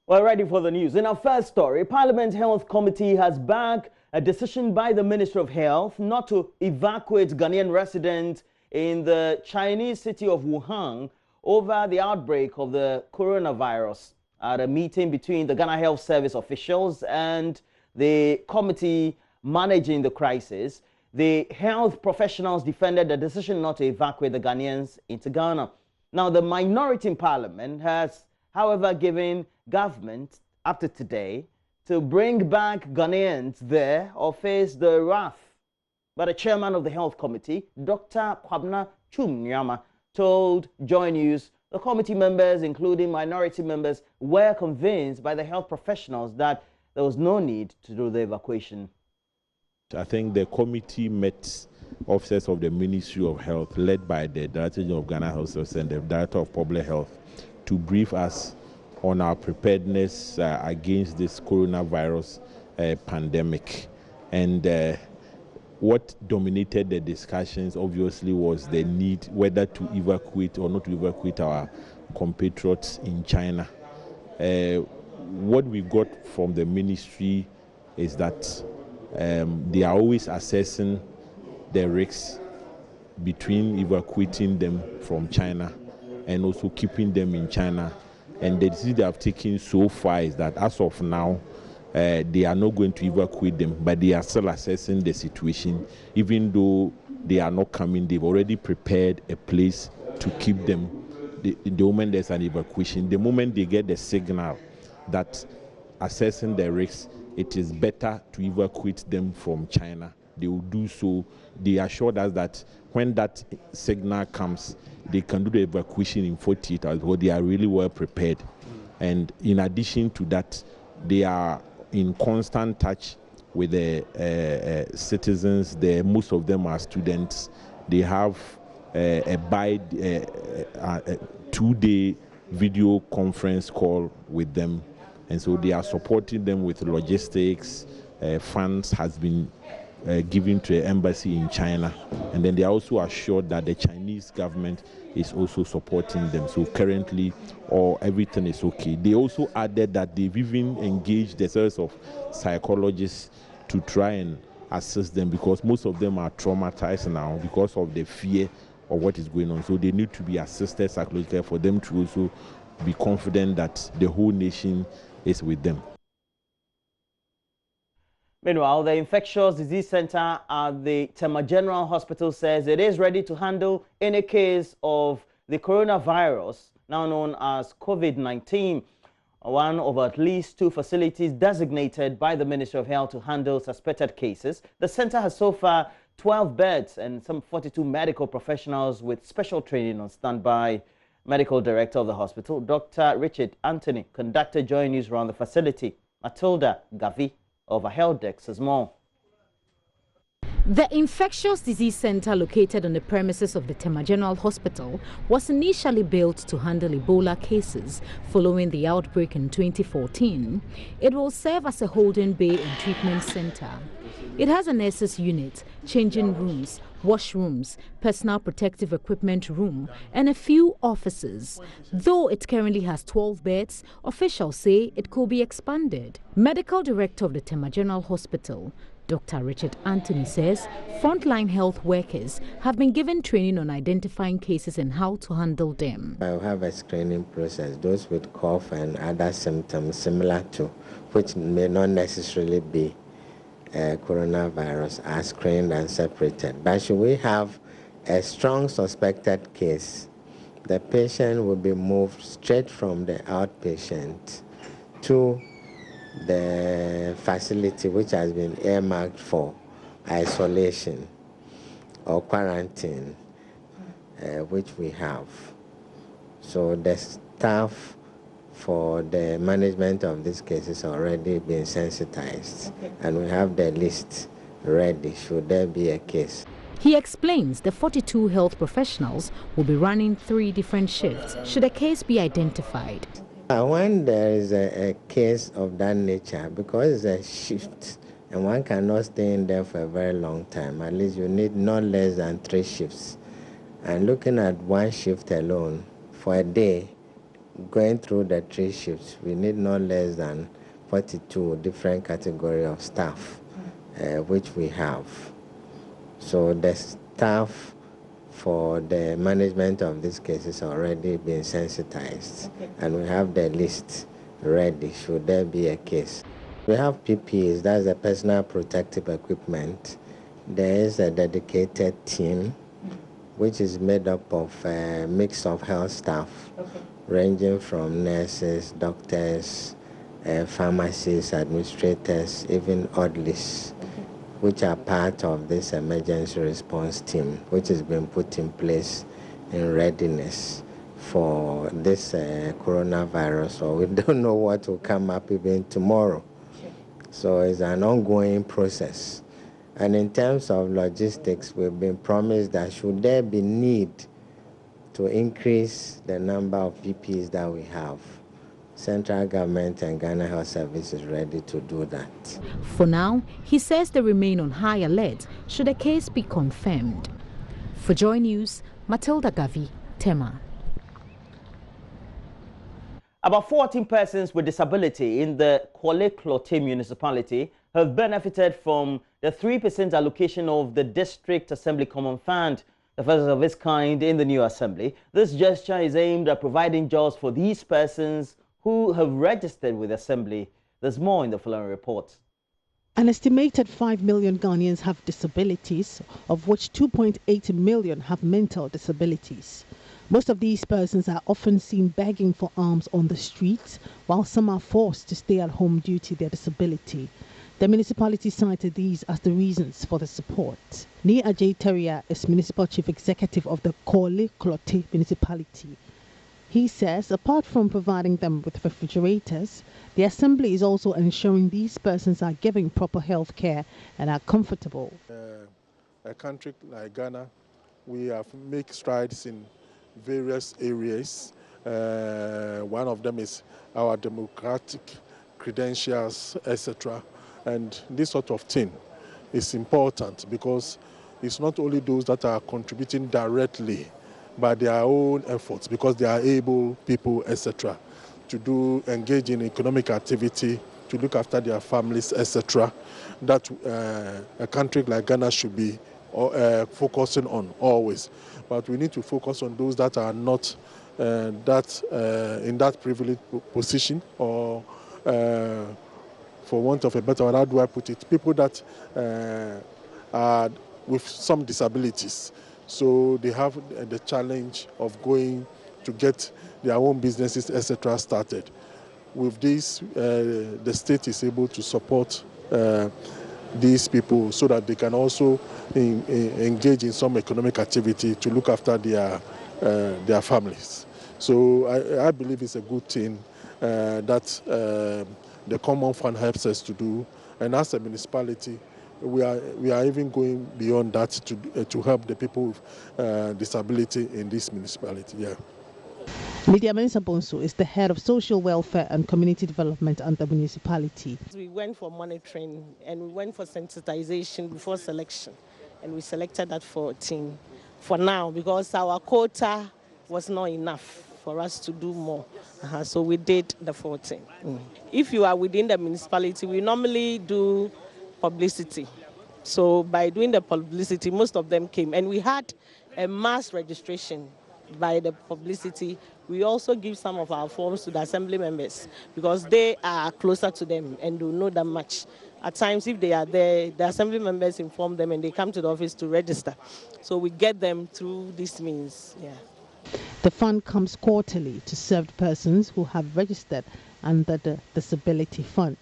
Well, ready for the news. In our first story, Parliament Health Committee has backed a decision by the Ministry of Health not to evacuate Ghanaian residents in the Chinese city of Wuhan over the outbreak of the coronavirus. At a meeting between the Ghana Health Service officials and the committee managing the crisis, the health professionals defended the decision not to evacuate the Ghanaians into Ghana. Now, the minority in Parliament has, however, given government up to today to bring back Ghanaians there or face the wrath. But the chairman of the health committee, Dr. Kwabna Chumnyama, told JoyNews the committee members, including minority members, were convinced by the health professionals that there was no need to do the evacuation. I think the committee met officers of the Ministry of Health, led by the Director of Ghana Health Service and the Director of Public Health, to brief us on our preparedness against this coronavirus pandemic. And what dominated the discussions, obviously, was the need whether to evacuate or not to evacuate our compatriots in China. What we got from the ministry is that they are always assessing the risks between evacuating them from China and also keeping them in China. And the decision they have taken so far is that as of now, they are not going to evacuate them, but they are still assessing the situation. Even though they are not coming, they've already prepared a place to keep them the moment there's an evacuation. The moment they get the signal that assessing the risks, it is better to evacuate them from China, they will do so. They assured us that when that signal comes, they can do the evacuation in 48 hours, because they are really well prepared. And in addition to that, they are in constant touch with the citizens. Most of them are students. They have a 2-day video conference call with them. And so they are supporting them with logistics. Funds has been given to the embassy in China. And then they are also assured that the Chinese government is also supporting them. So currently, everything is okay. They also added that they've even engaged the service of psychologists to try and assist them, because most of them are traumatized now because of the fear of what is going on. So they need to be assisted psychologically for them to also be confident that the whole nation is with them. Meanwhile, the Infectious Disease Center at the Tema General Hospital says it is ready to handle any case of the coronavirus, now known as COVID-19, one of at least 2 facilities designated by the Ministry of Health to handle suspected cases. The center has so far 12 beds and some 42 medical professionals with special training on standby. Medical Director of the hospital, Dr. Richard Anthony, conducted JoyNews around the facility. Matilda Gavi of a health desk says more. The Infectious Disease Center, located on the premises of the Tema General Hospital, was initially built to handle Ebola cases following the outbreak in 2014. It will serve as a holding bay and treatment center. It has a nurses unit, changing rooms, washrooms, personal protective equipment room, and a few offices. Though it currently has 12 beds, officials say it could be expanded. Medical Director of the Tema General Hospital, Dr. Richard Anthony, says frontline health workers have been given training on identifying cases and how to handle them. I have a screening process. Those with cough and other symptoms similar to, which may not necessarily be coronavirus, are screened and separated. But should we have a strong suspected case, the patient will be moved straight from the outpatient to the facility which has been earmarked for isolation or quarantine, which we have. So the staff for the management of these cases already been sensitized, and we have the list ready should there be a case. He explains the 42 health professionals will be running 3 different shifts should a case be identified. When there is a case of that nature, because it's a shift and one cannot stay in there for a very long time, at least you need not less than 3 shifts. And looking at 1 shift alone for a day going through the 3 shifts, we need not less than 42 different category of staff, which we have. So the staff for the management of these cases already been sensitized, and we have the list ready should there be a case. We have PPEs, that's the personal protective equipment. There is a dedicated team which is made up of a mix of health staff, ranging from nurses, doctors, pharmacists, administrators, even orderlies, which are part of this emergency response team, which has been put in place in readiness for this coronavirus, or we don't know what will come up even tomorrow. So it's an ongoing process. And in terms of logistics, we've been promised that should there be need to increase the number of PPEs that we have, central government and Ghana Health Service is ready to do that. For now, he says they remain on high alert should a case be confirmed. For Joy News, Matilda Gavi, Tema. About 14 persons with disability in the Kwale-Klote municipality have benefited from the 3% allocation of the District Assembly Common Fund, the first of its kind in the new assembly. This gesture is aimed at providing jobs for these persons who have registered with the assembly. There's more in the following report. An estimated 5 million Ghanaians have disabilities, of which 2.8 million have mental disabilities. Most of these persons are often seen begging for alms on the streets, while some are forced to stay at home due to their disability. The municipality cited these as the reasons for the support. Ni Ajay Teria is Municipal Chief Executive of the Kwale-Klote municipality. He says apart from providing them with refrigerators, the assembly is also ensuring these persons are given proper health care and are comfortable. A country like Ghana, we have made strides in various areas. One of them is our democratic credentials, etc. And this sort of thing is important because it's not only those that are contributing directly by their own efforts, because they are able people, etc., to engage in economic activity, to look after their families, etc., that a country like Ghana should be focusing on always. But we need to focus on those that are not in that privileged position, or for want of a better word, how do I put it, people that are with some disabilities. So they have the challenge of going to get their own businesses, etc., started. With this, the state is able to support these people so that they can also engage in some economic activity to look after their families. So I believe it's a good thing that the Common Fund helps us to do, and as a municipality, we are even going beyond that to help the people with disability in this municipality. Yeah. Lydia Mensah Bonsu is the head of social welfare and community development at the municipality. We went for monitoring and we went for sensitization before selection, and we selected that 14 for now because our quota was not enough for us to do more. So we did the 14. If you are within the municipality, we normally do publicity. So by doing the publicity, most of them came, and we had a mass registration by the publicity. We also give some of our forms to the assembly members because they are closer to them and do know them much. At times, if they are there, the assembly members inform them and they come to the office to register. So we get them through this means. Yeah. The fund comes quarterly to served persons who have registered under the Disability Fund.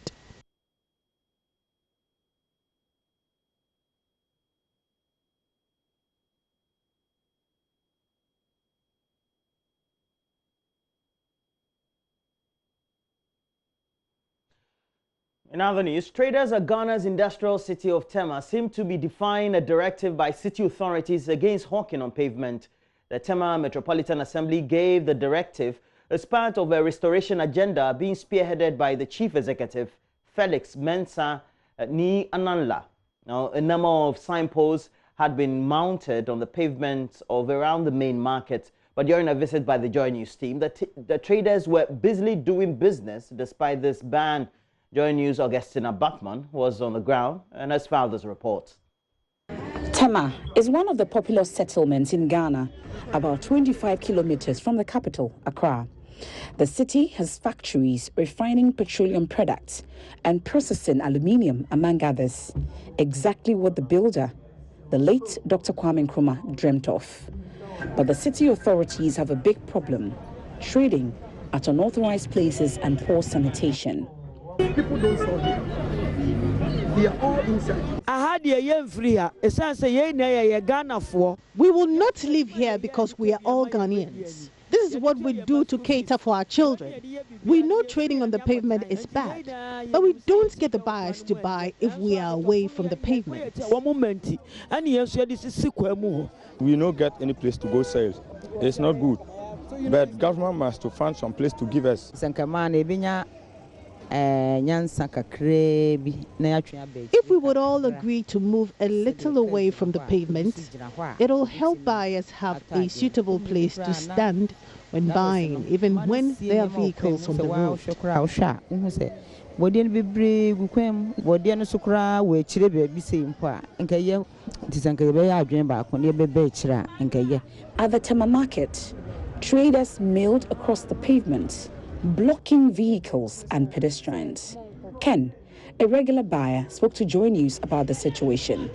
In other news, traders at Ghana's industrial city of Tema seem to be defying a directive by city authorities against hawking on pavement. The Tema Metropolitan Assembly gave the directive as part of a restoration agenda being spearheaded by the Chief Executive, Felix Mensah Ni Ananla. Now, a number of signposts had been mounted on the pavement of around the main market, But during a visit by the JoyNews team, the traders were busily doing business despite this ban. JoyNews' Augustina Bachman was on the ground and has filed this report. Tema is one of the populous settlements in Ghana, about 25 kilometers from the capital, Accra. The city has factories refining petroleum products and processing aluminium, among others. Exactly what the builder, the late Dr. Kwame Nkrumah, dreamt of. But the city authorities have a big problem: trading at unauthorized places and poor sanitation. People don't sell here. They are all inside. We will not live here because we are all Ghanaians. This is what we do to cater for our children. We know trading on the pavement is bad, but we don't get the buyers to buy if we are away from the pavement. We don't get any place to go sell. It's not good. But government must to find some place to give us. If we would all agree to move a little away from the pavement, it'll help buyers have a suitable place to stand when buying, even when there are vehicles on the road. At the Tema market, traders milled across the pavement, blocking vehicles and pedestrians. Ken, a regular buyer, spoke to JoyNews about the situation.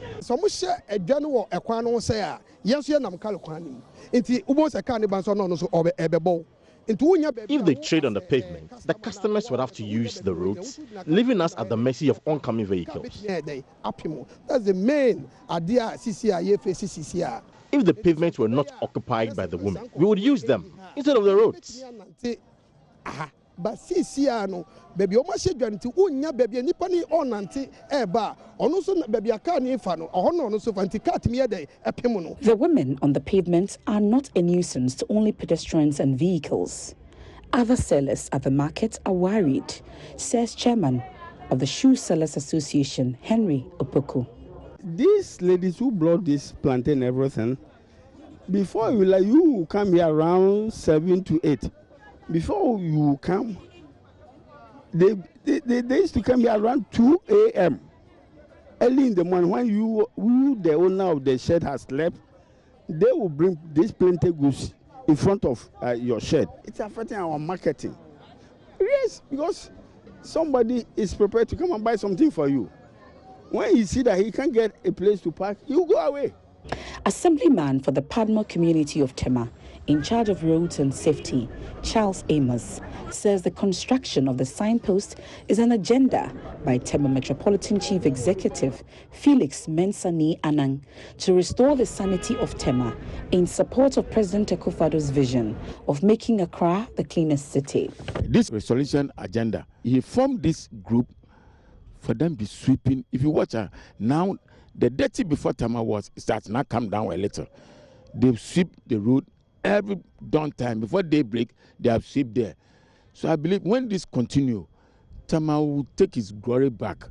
If they trade on the pavement, the customers would have to use the roads, leaving us at the mercy of oncoming vehicles. That's the main idea. If the pavements were not occupied by the women, we would use them instead of the roads. But no, baby, almost baby, baby, The women on the pavement are not a nuisance to only pedestrians and vehicles. Other sellers at the market are worried, says chairman of the Shoe Sellers Association, Henry Opoku. These ladies who brought this plantain and everything, before you come here around 7 to 8. Before you come, they used to come here around 2 a.m. Early in the morning, when you, the owner of the shed, has slept, they will bring this plantain goods in front of your shed. It's affecting our marketing. Yes, because somebody is prepared to come and buy something for you. When you see that he can't get a place to park, you go away. Assemblyman for the Padma community of Tema, in charge of roads and safety, Charles Amos, says the construction of the signpost is an agenda by Tema Metropolitan Chief Executive Felix Mensani Anang to restore the sanity of Tema in support of President Akufo-Addo's vision of making Accra the cleanest city. This restoration agenda, he formed this group for them to be sweeping. If you watch now, the dirty before Tema was starts now come down a little. They sweep the road every dawn time before daybreak. They have swept there. So I believe when this continue, Tema will take his glory back.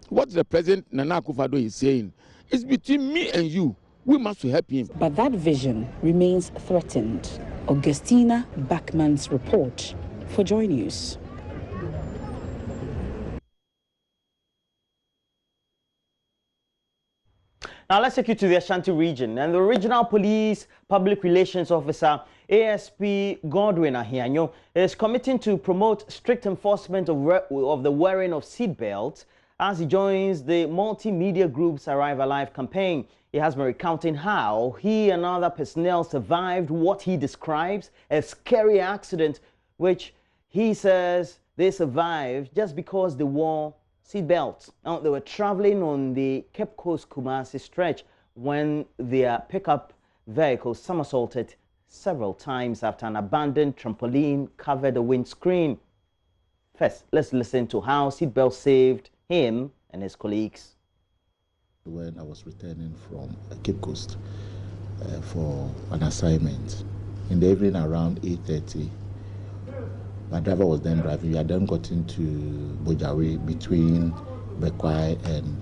What the President Nana Akufo-Addo is saying is between me and you. We must help him. But that vision remains threatened. Augustina Bachman's report for JoyNews. Now let's take you to the Ashanti region, and the regional police public relations officer ASP Godwin Ahianyo is committing to promote strict enforcement of the wearing of seatbelts as he joins the multimedia group's Arrive Alive campaign. He has been recounting how he and other personnel survived what he describes as scary accident, which he says they survived just because they wore seatbelts. Now, they were traveling on the Cape Coast Kumasi stretch when their pickup vehicle somersaulted several times after an abandoned trampoline covered the windscreen. First, let's listen to how seatbelts saved him and his colleagues. When I was returning from Cape Coast for an assignment, in the evening around 8:30, my driver was then driving. We had then got into Bojawe between Bekwai and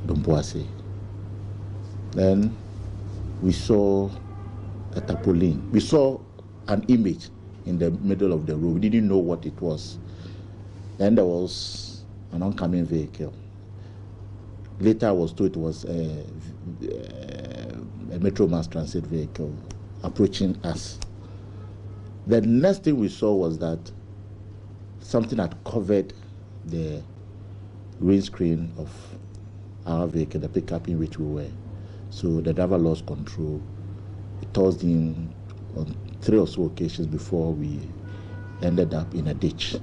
Domboase. Then we saw a tarpaulin. We saw an image in the middle of the road. We didn't know what it was. Then there was an oncoming vehicle. Later I was told it was a Metro Mass Transit vehicle approaching us. The next thing we saw was that something had covered the windscreen of our vehicle, the pickup in which we were. So the driver lost control. It tossed him on 3 or so occasions before we ended up in a ditch.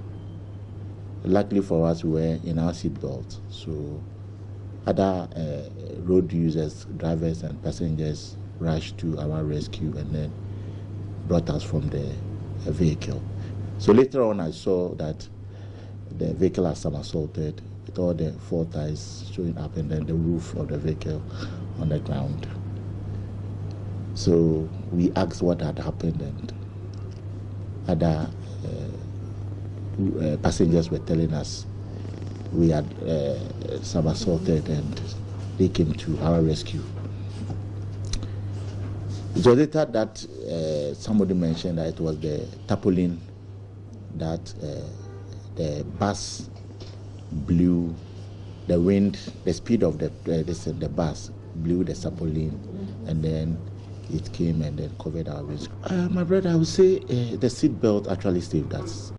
Luckily for us, we were in our seatbelt. So other road users, drivers and passengers rushed to our rescue and then brought us from the vehicle. So later on I saw that the vehicle had somersaulted with all the 4 tires showing up and then the roof of the vehicle on the ground. So we asked what had happened, and other passengers were telling us we had somersaulted and they came to our rescue. It was later that somebody mentioned that it was the tarpaulin that the bus blew, the wind, the speed of the bus blew the tarpaulin, and then it came and then covered our windscreen. My brother, I would say the seat belt actually saved us.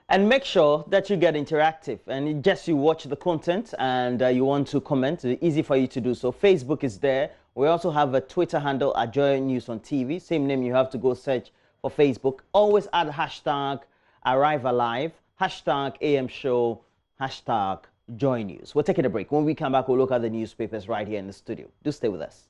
And make sure that you get interactive and just you watch the content and you want to comment. It's easy for you to do so. Facebook is there. We also have a Twitter handle at JoyNews on TV. Same name, you have to go search for Facebook. Always add hashtag #ArriveAlive, hashtag AM Show, hashtag JoyNews. We're taking a break. When we come back, we'll look at the newspapers right here in the studio. Do stay with us.